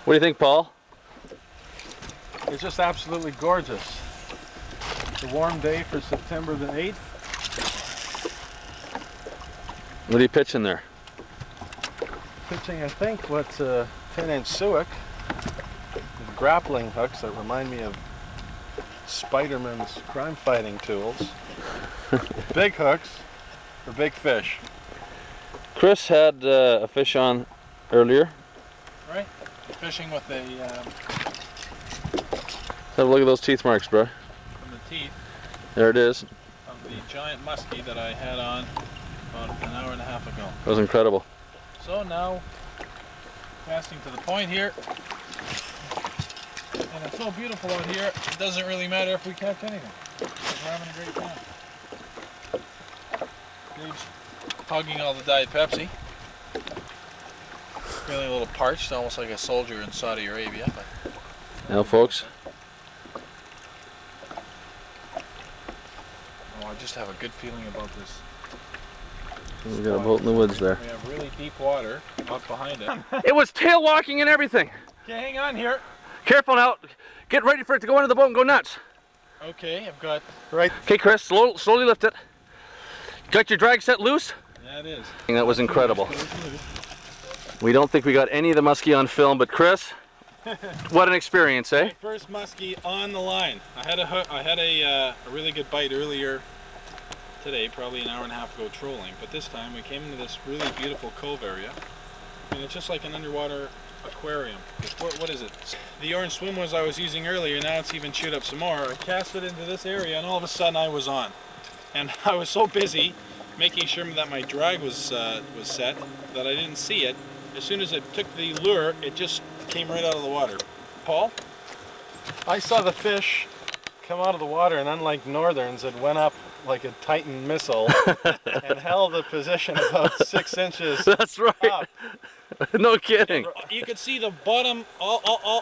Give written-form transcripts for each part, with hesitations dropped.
What do you think, Paul? It's just absolutely gorgeous. It's a warm day for September the 8th. What are you pitching there? Pitching, I think, what's a 10-inch Sioux with grappling hooks that remind me of Spider-Man's crime-fighting tools. Big hooks for big fish. Chris had a fish on earlier. Right, fishing with a Have a look at those teeth marks, bro. from the teeth There it is. of the giant muskie that I had on about an hour and a half ago. That was incredible. So now, casting to the point here, and it's so beautiful out here, it doesn't really matter if we catch anything. We're having a great time. Dave's hugging all the Diet Pepsi. Feeling a little parched, almost like a soldier in Saudi Arabia. But Now, folks, oh, I just have a good feeling about this. we got a boat in the woods there. We have really deep water up behind it. It was tail walking and everything. Okay, hang on here. Careful now. Get ready for it to go into the boat and go nuts. Okay, I've got... Right. Okay, Chris, slowly lift it. Got your drag set loose? Yeah, it is. That was incredible. We don't think we got any of the muskie on film, but Chris, what an experience, eh? My first muskie on the line. I had a really good bite earlier today, probably an hour and a half ago trolling, but this time we came into this really beautiful cove area, and it's just like an underwater aquarium. What is it? The orange swimwears I was using earlier, now it's even chewed up some more. I cast it into this area and all of a sudden I was on. And I was so busy making sure that my drag was set that I didn't see it. As soon as it took the lure, it just came right out of the water. Paul? I saw the fish come out of the water, and unlike northerns, it went up like a Titan missile and held a position about 6 inches That's right. up. No kidding. You could see the bottom,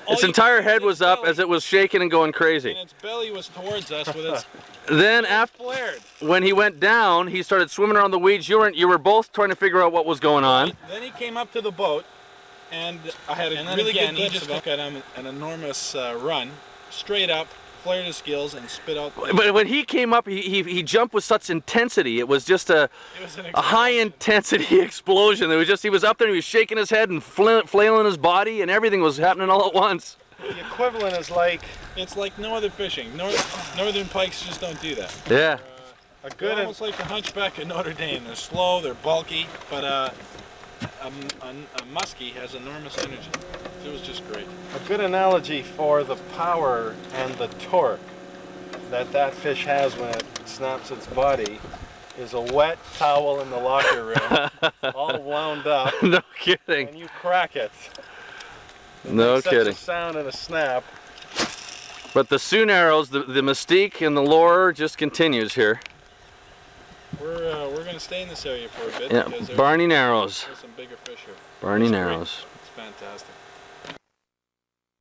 Its entire head was up as it was shaking and going crazy. and its belly was towards us with its Then after, flared. when he went down, he started swimming around the weeds. You were both trying to figure out what was going on. Then he came up to the boat, and I had a really good glimpse. He just took at him an enormous run, straight up, flared his gills, and spit out. But when he came up, he jumped with such intensity. It was just a high intensity explosion. It was just, he was up there and he was shaking his head and flailing his body, and everything was happening all at once. The equivalent is like It's like no other fishing. Northern pikes just don't do that. Yeah. a They're good almost like the hunchback of Notre Dame. They're slow, they're bulky, but a muskie has enormous energy. It was just great. a good analogy for the power and the torque that fish has when it snaps its body is a wet towel in the locker room, all wound up, No kidding. and you crack it. No Makes kidding. such a sound and a snap. But the Sioux arrows, the mystique and the lure just continues here. We're gonna stay in this area for a bit Yeah, because Barney Narrows. there's some bigger fish here. Barney It's great. Narrows. It's fantastic.